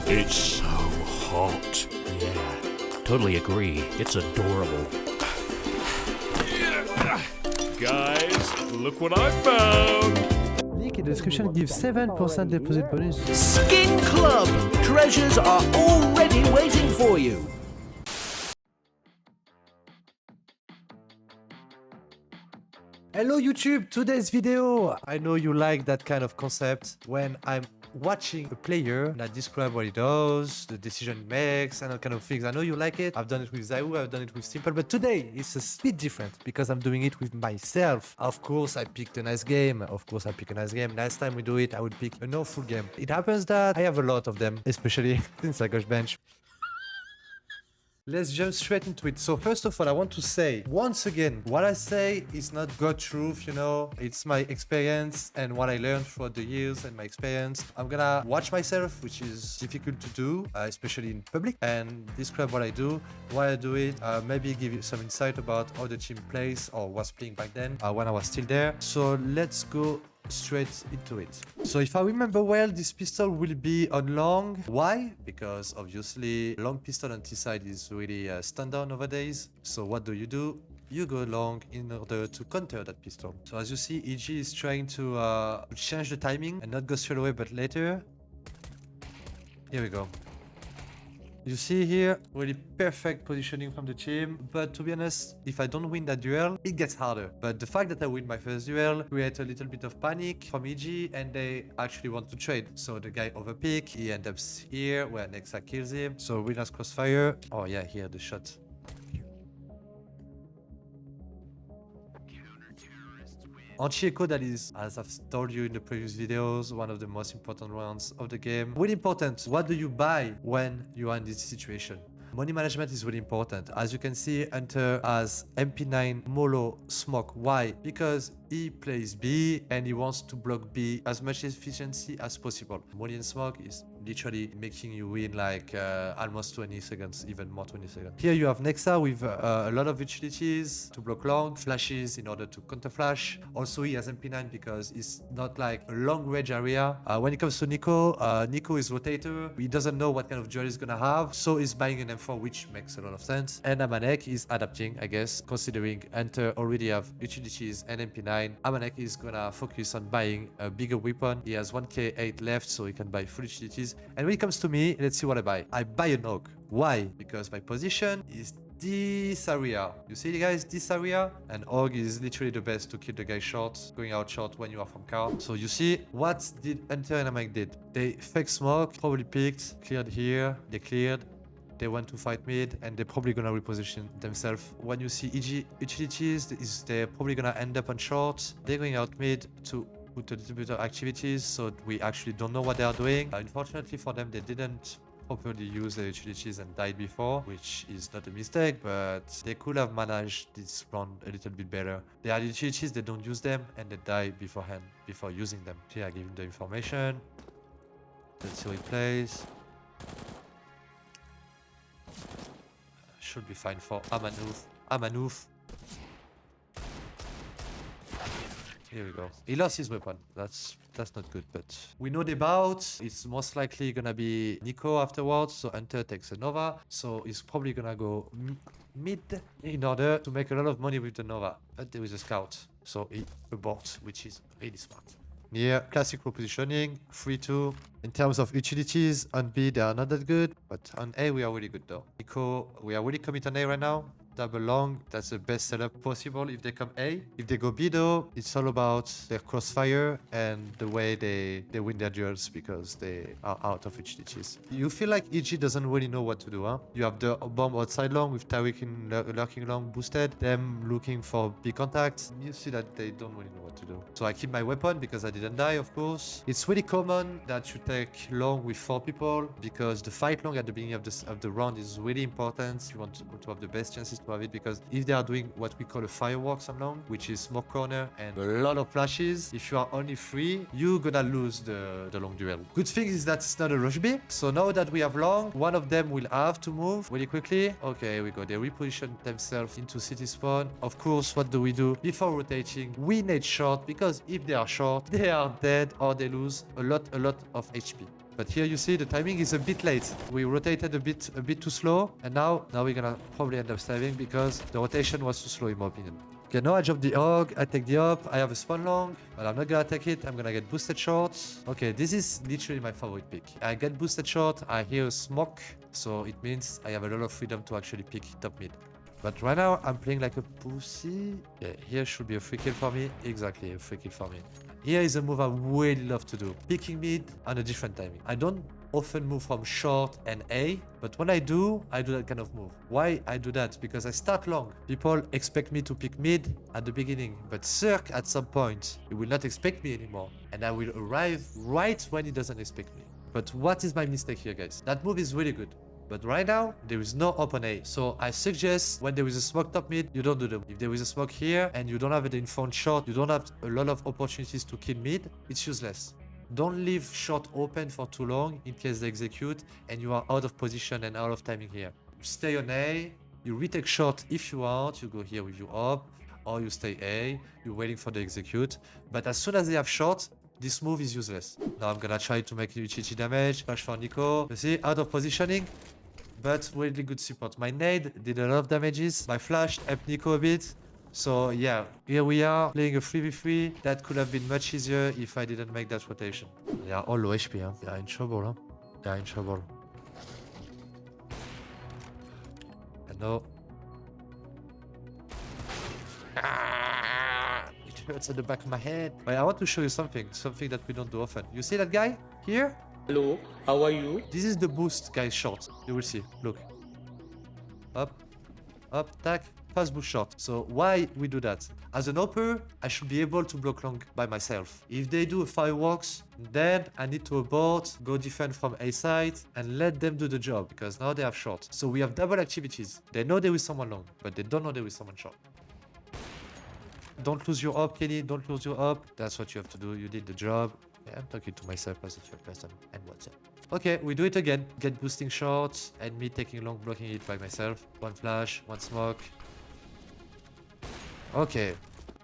It's so hot. Yeah, totally agree. It's adorable. Guys, look what I found! Link in the description gives 7% deposit bonus. Skin Club! Treasures are already waiting for you! Hello YouTube, today's video! I know you like that kind of concept when I'm watching a player and I describe what he does, the decision he makes, and all kind of things. I know you like it. I've done it with Zayu, I've done it with Simple, but today it's a bit different because I'm doing it with myself. Of course, I picked a nice game. Last time we do it, I would pick an awful game. It happens that I have a lot of them, especially since I got bench. Let's jump straight into it. So first of all, I want to say, once again, what I say is not God truth, you know, it's my experience and what I learned throughout the years and my experience. I'm gonna watch myself, which is difficult to do, especially in public, and describe what I do, why I do it, maybe give you some insight about how the team plays or was playing back then when I was still there. So let's go straight into it. So if I remember well, this pistol will be on long. Why? Because obviously long pistol on T-side is really standard nowadays. So what do? You go long in order to counter that pistol. So as you see, EG is trying to change the timing and not go straight away but later. Here we go. You see here, really perfect positioning from the team, but to be honest, if I don't win that duel, it gets harder. But the fact that I win my first duel creates a little bit of panic from EG, and they actually want to trade. So the guy overpick, he ends up here, where Nexa kills him. So really nice crossfire. Oh yeah, here, the shot. Anti-echo, that is, as I've told you in the previous videos, one of the most important rounds of the game. Really important, what do you buy when you are in this situation? Money management is really important. As you can see, Hunter has MP9, Molo, Smoke. Why? Because he plays B and he wants to block B as much efficiency as possible. Molly and Smoke is literally making you win like almost 20 seconds, even more 20 seconds. Here you have Nexa with a lot of utilities to block long, flashes in order to counter flash. Also he has MP9 because it's not like a long range area. When it comes to Nico, Nico is rotator. He doesn't know what kind of duel he's gonna have, so he's buying an M4, which makes a lot of sense. And Amanek is adapting, I guess, considering Hunter already have utilities and MP9. Amanek is gonna focus on buying a bigger weapon. He has 1k8 left, so he can buy full utilities. And when it comes to me, let's see what I buy. I buy an AUG. Why? Because my position is this area. You see, guys, this area? And AUG is literally the best to kill the guy short, going out short when you are from car. So you see, what did Hunter and Amanek did? They fake smoke, probably picked, cleared here, they cleared. They want to fight mid, and they're probably gonna reposition themselves. When you see EG utilities, they're probably gonna end up on short. They're going out mid to put a little bit of activities, so we actually don't know what they are doing. Unfortunately for them, they didn't properly use their utilities and died before, which is not a mistake, but they could have managed this round a little bit better. They had utilities, they don't use them, and they die beforehand, before using them. Here I give him the information. Let's see how he plays. Should be fine for Amanuf. Here we go. He lost his weapon. That's not good, but we know the bout. It's most likely gonna be Nico afterwards, so Hunter takes a Nova. So he's probably gonna go mid in order to make a lot of money with the Nova. But there is a scout, so he aborts, which is really smart. Yeah, classic repositioning, 3-2. In terms of utilities, on B they are not that good, but on A we are really good though. Nico, we are really committed on A right now. Double long, that's the best setup possible if they come A. If they go B though, it's all about their crossfire and the way they win their duels because they are out of utilities. You feel like EG doesn't really know what to do, huh? You have the bomb outside long with Tariq in lurking long boosted, them looking for big contacts. You see that they don't really know what to do. So I keep my weapon because I didn't die, of course. It's really common that you take long with 4 people because the fight long at the beginning of the round is really important. You want to have the best chances to have it, because if they are doing what we call a fireworks on long, which is smoke corner and a lot of flashes, if you are only 3, you're gonna lose the long duel. Good thing is that it's not a rush B. So now that we have long, one of them will have to move really quickly. Okay, we go. They reposition themselves into city spawn. Of course, what do? Before rotating, we need short, because if they are short, they are dead or they lose a lot of HP. But here you see the timing is a bit late. We rotated a bit too slow, and now we're gonna probably end up saving because the rotation was too slow in my opinion. Okay, now I drop the hog, I take the up, I have a spawn long, but I'm not gonna take it, I'm gonna get boosted short. Okay, this is literally my favorite pick. I get boosted short, I hear a smoke, so it means I have a lot of freedom to actually pick top mid. But right now, I'm playing like a pussy. Yeah, here should be a free kill for me. Exactly, a free kill for me. Here is a move I really love to do. Picking mid on a different timing. I don't often move from short and A, but when I do that kind of move. Why I do that? Because I start long. People expect me to pick mid at the beginning, but Cirque at some point, he will not expect me anymore. And I will arrive right when he doesn't expect me. But what is my mistake here, guys? That move is really good. But right now, there is no open A. So I suggest when there is a smoke top mid, you don't do them. If there is a smoke here and you don't have it in front short, you don't have a lot of opportunities to kill mid, it's useless. Don't leave short open for too long in case they execute and you are out of position and out of timing here. You stay on A, you retake short if you want, you go here with your up, or you stay A, you're waiting for the execute. But as soon as they have short, this move is useless. Now I'm gonna try to make UCC damage, flash for Nico. You see, out of positioning, but really good support. My nade did a lot of damages. My flash helped Nico a bit. So yeah, here we are playing a 3v3. That could have been much easier if I didn't make that rotation. They are all low HP, huh? They are in trouble, huh? They are in trouble. I know. It hurts at the back of my head. But I want to show you something that we don't do often. You see that guy here? Hello, how are you? This is the boost guy short. You will see. Look. Up. Up. Tack. Fast boost short. So why we do that? As an upper, I should be able to block long by myself. If they do a fireworks, then I need to abort, go defend from A side, and let them do the job, because now they have short. So we have double activities. They know there is someone long, but they don't know there is someone short. Don't lose your up, Kenny. Don't lose your up. That's what you have to do. You did the job. Yeah, I'm talking to myself as a third person. And what's up? Okay, we do it again. Get boosting short, and me taking long, blocking it by myself. One flash, one smoke. Okay.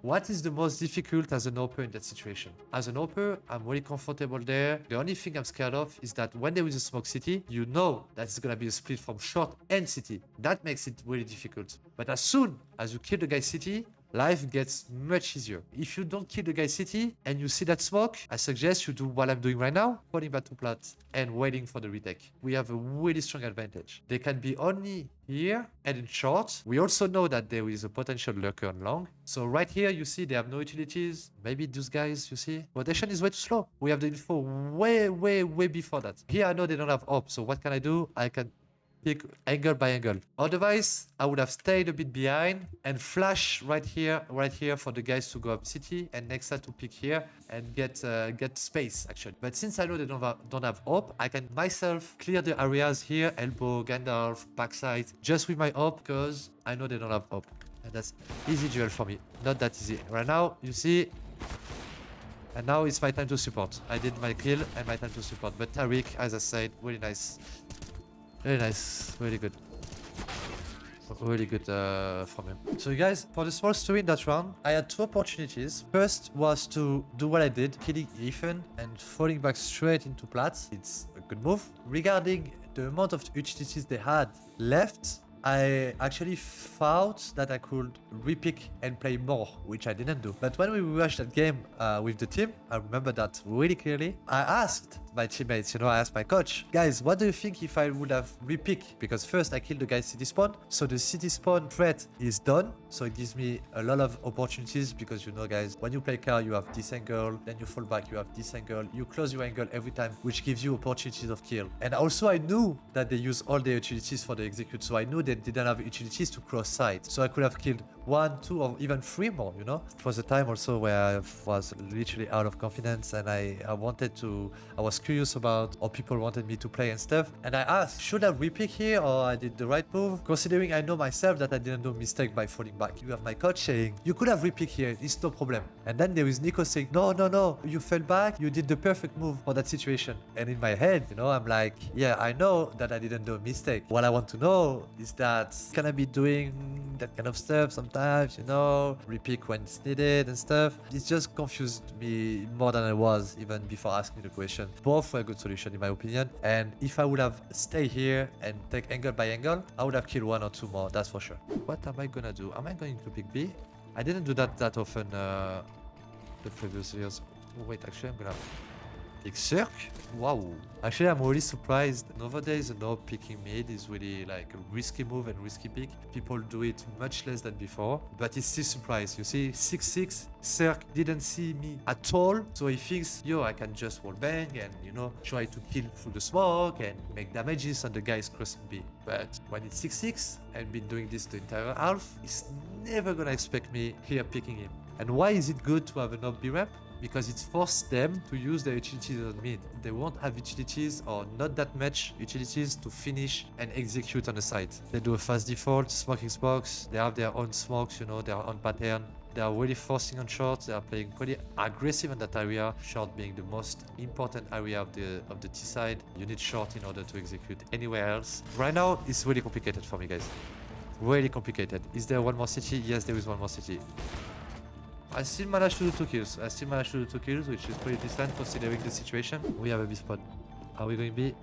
What is the most difficult as an OPer in that situation? As an OPer, I'm really comfortable there. The only thing I'm scared of is that when there is a smoke city, you know that it's gonna be a split from short and city. That makes it really difficult. But as soon as you kill the guy city, life gets much easier. If you don't kill the guy city and you see that smoke, I suggest you do what I'm doing right now, falling back to plat and waiting for the retake. We have a really strong advantage. They can be only here and in short. We also know that there is a potential lurker on long. So right here, you see they have no utilities. Maybe those guys, you see, rotation is way too slow. We have the info way before that. Here, I know they don't have op. So what can I do? I can pick angle by angle. Otherwise, I would have stayed a bit behind and flash right here for the guys to go up city and Nexa to pick here and get space actually. But since I know they don't have op, I can myself clear the areas here, elbow, Gandalf, backside, just with my op because I know they don't have op. And that's easy duel for me. Not that easy. Right now, you see, and now it's my time to support. I did my kill and my time to support. But Tariq, as I said, really nice. Very nice, really good. Really good from him. So you guys, for the small story in that round, I had two opportunities. First was to do what I did, killing Ethan and falling back straight into plats. It's a good move. Regarding the amount of utilities they had left, I actually thought that I could repick and play more, which I didn't do. But when we watched that game with the team, I remember that really clearly. I asked my teammates, I asked my coach, guys, what do you think if I would have repick? Because first I killed the guy's city spawn, so the city spawn threat is done. So it gives me a lot of opportunities because guys, when you play car, you have this angle, then you fall back, you have this angle, you close your angle every time, which gives you opportunities of kill. And also I knew that they use all their utilities for the execute, so I knew they didn't have utilities to cross side. So I could have killed 1, 2, or even 3 more, It was a time also where I was literally out of confidence and I was curious about how people wanted me to play and stuff. And I asked, should I repick here or I did the right move? Considering I know myself that I didn't do a mistake by falling back. You have my coach saying, you could have repick here, it's no problem. And then there is Nico saying, no, you fell back, you did the perfect move for that situation. And in my head, I'm like, yeah, I know that I didn't do a mistake. What I want to know is that's gonna be doing that kind of stuff sometimes, you know, repick when it's needed and stuff. It just confused me more than I was even before asking the question. Both were a good solution in my opinion. And if I would have stayed here and take angle by angle, I would have killed 1 or 2 more, that's for sure. What am I gonna do? Am I going to pick B? I didn't do that often the previous years. Oh, wait, actually I'm gonna pick Cirque? Wow. Actually, I'm really surprised. Nowadays, picking mid is really like a risky move and risky pick. People do it much less than before, but it's still surprised. You see, 6-6, Cirque didn't see me at all, so he thinks, yo, I can just wall bang and, you know, try to kill through the smoke and make damages on the guys crossing B. But when it's 6-6 and been doing this the entire half, he's never gonna expect me here picking him. And why is it good to have an up B ramp? Because it forced them to use their utilities on mid. They won't have utilities or not that much utilities to finish and execute on the site. They do a fast default, smoking smokes, they have their own smokes, you know, their own pattern. They are really forcing on short, they are playing pretty aggressive in that area, short being the most important area of the T side. You need short in order to execute anywhere else. Right now, it's really complicated for me, guys. Really complicated. Is there one more city? Yes, there is one more city. I still managed to do 2 kills. Which is pretty decent considering the situation. We have a B spawn. Are we going B?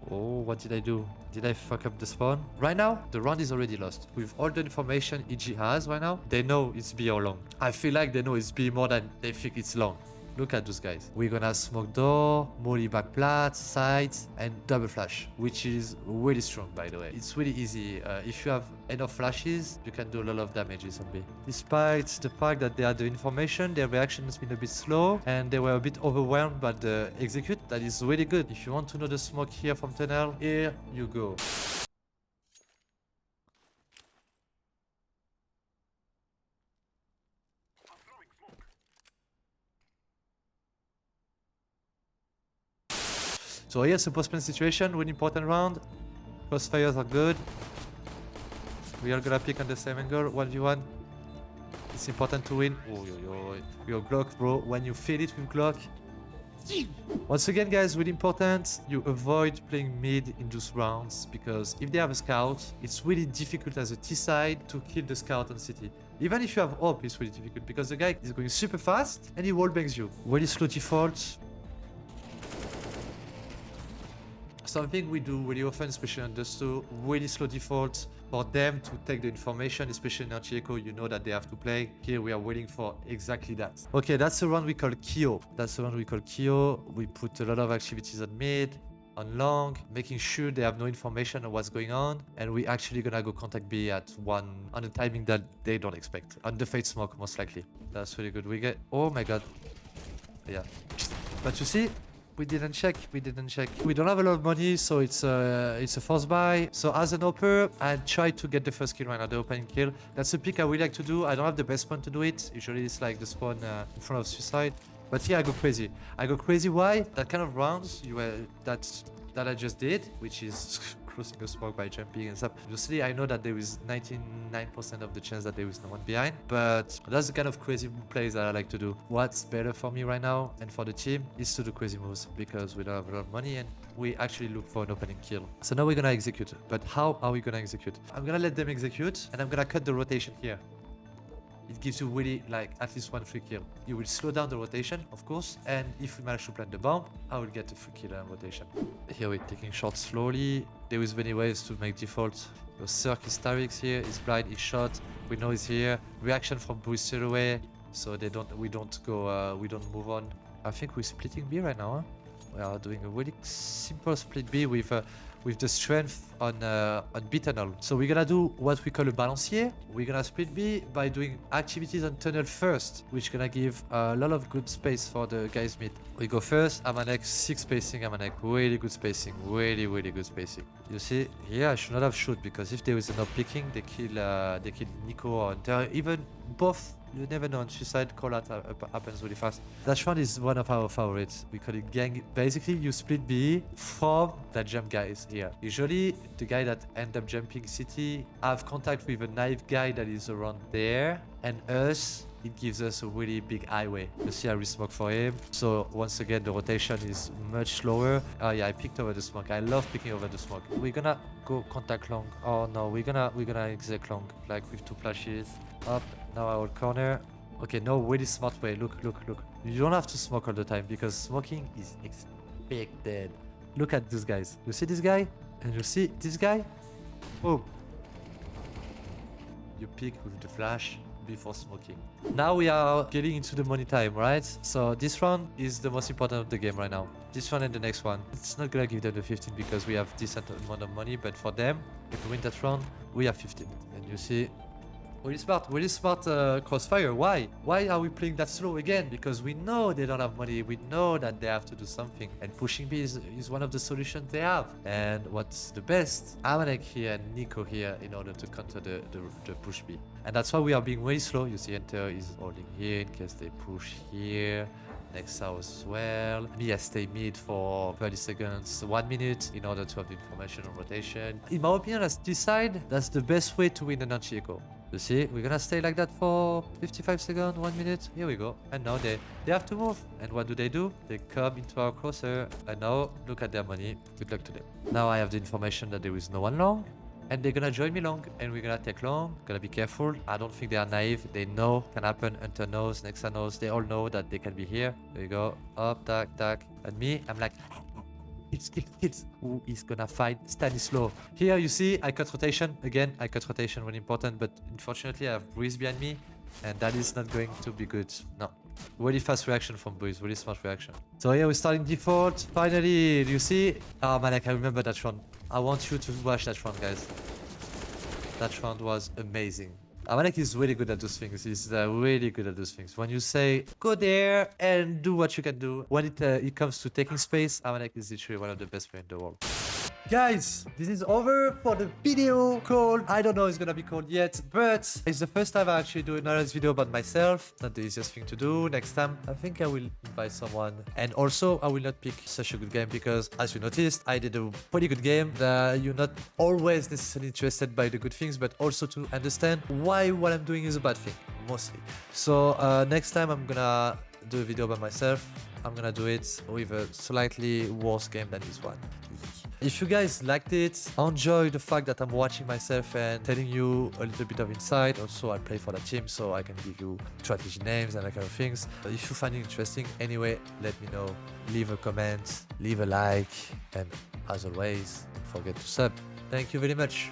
Oh, what did I do? Did I fuck up the spawn? Right now, the round is already lost. With all the information EG has right now, they know it's B or long. I feel like they know it's B more than they think it's long. Look at those guys. We're gonna smoke door, molly back plat, sides, and double flash, which is really strong, by the way. It's really easy. If you have enough flashes, you can do a lot of damages on B. Despite the fact that they had the information, their reaction has been a bit slow, and they were a bit overwhelmed by the execute. That is really good. If you want to know the smoke here from tunnel, here you go. So here's a post-plan situation, really important round. Crossfires are good. We are gonna pick on the same angle, 1v1. It's important to win. Oh, your Glock, bro. When you feel it with Glock. Once again, guys, really important, you avoid playing mid in those rounds, because if they have a scout, it's really difficult as a T side to kill the scout on city. Even if you have AWP, it's really difficult, because the guy is going super fast and he wallbangs you. Really slow default. Something we do really often, especially on Dust 2, really slow default for them to take the information, especially in Archieco, you know that they have to play. Here we are waiting for exactly that. Okay, that's the round we call Kyo. We put a lot of activities on mid, on long, making sure they have no information on what's going on, and we actually gonna go contact B at 1 on a timing that they don't expect. On the fade smoke, most likely. That's really good. We get... Oh my god. Yeah. But you see, we didn't check. We don't have a lot of money, so it's a force buy. So as an upper, I try to get the first kill right now, the opening kill. That's a pick I really like to do. I don't have the best spawn to do it. Usually it's like the spawn in front of suicide. But here I go crazy. Why? That kind of rounds that I just did, which is crossing a smoke by jumping and stuff. Obviously, I know that there is 99% of the chance that there is no one behind, but that's the kind of crazy plays that I like to do. What's better for me right now and for the team is to do crazy moves, because we don't have a lot of money and we actually look for an opening kill. So now we're gonna execute, but how are we gonna execute? I'm gonna let them execute and I'm gonna cut the rotation here. It gives you really like at least 1 free kill. You will slow down the rotation, of course, and if we manage to plant the bomb, I will get a free kill and rotation. Here we're taking shots slowly. There is many ways to make default. Your Cirque is Tarix here, he's blind, he's shot. We know he's here. Reaction from Bruce straight away, so we don't move on. I think we're splitting B right now, huh? We are doing a really simple split B with the strength on B tunnel. So we're gonna do what we call a balancier. We're gonna split B by doing activities on tunnel first, which gonna give a lot of good space for the guys mid. We go first, Amanek 6 spacing, Amanek really good spacing, really good spacing. You see, here I should not have shoot, because if there is enough picking, they kill Nico or Hunter, even both. You never know, on suicide call out happens really fast. That round is one of our favorites. We call it gang. Basically, you split B from that jump guys here. Usually, the guy that end up jumping city have contact with a knife guy that is around there, and us it gives us a really big highway. You see, I resmoke for him. So once again, the rotation is much slower. Oh yeah, I picked over the smoke. I love picking over the smoke. We're gonna go contact long. Oh no, we're gonna exec long, like with 2 flashes. Up, now I hold corner. Okay, no, really smart way. Look. You don't have to smoke all the time because smoking is expected. Look at these guys. You see this guy? And you see this guy? Boom. You pick with the flash before smoking. Now we are getting into the money time, right? So this round is the most important of the game right now. This one and the next one. It's not gonna give them the 15 because we have decent amount of money, but for them, if we win that round, we have 15. And you see, really smart crossfire. Why? Why are we playing that slow again? Because we know they don't have money. We know that they have to do something. And pushing B is one of the solutions they have. And what's the best? Amanek here and Nico here in order to counter the push B. And that's why we are being very slow. You see Enter is holding here in case they push here. Next house as well. Me, I stay mid for 30 seconds, 1 minute in order to have the information on rotation. In my opinion, as this side, that's the best way to win an anti-echo. You see, we're gonna stay like that for 55 seconds, 1 minute. Here we go. And now they have to move. And what do? They come into our crosser. And now look at their money. Good luck to them. Now I have the information that there is no one long. And they're gonna join me long. And we're gonna take long. Gotta be careful. I don't think they are naive. They know can happen. Hunter knows, Nexa knows. They all know that they can be here. There you go. Up, tack. And me, I'm like, kids. Who is gonna fight Stanislaw? Here you see I cut rotation. Again, I cut rotation when important, but unfortunately I have Breeze behind me, and that is not going to be good. No. Really fast reaction from Breeze, really smart reaction. So here we're starting default. Finally, you see? Oh man, I remember that round. I want you to watch that round, guys. That round was amazing. Amanek is really good at those things. He's really good at those things. When you say, go there and do what you can do. When it comes to taking space, Amanek is literally one of the best players in the world. Guys, this is over for the video called, I don't know it's gonna be called yet, but it's the first time I actually do another video about myself. Not the easiest thing to do. Next time, I think I will invite someone. And also, I will not pick such a good game because, as you noticed, I did a pretty good game. You're not always necessarily interested by the good things, but also to understand why what I'm doing is a bad thing, mostly. So next time I'm gonna do a video by myself. I'm gonna do it with a slightly worse game than this one. If you guys liked it, enjoy the fact that I'm watching myself and telling you a little bit of insight. Also, I play for the team, so I can give you strategy names and that kind of things. But if you find it interesting, anyway, let me know. Leave a comment, leave a like, and as always, don't forget to sub. Thank you very much.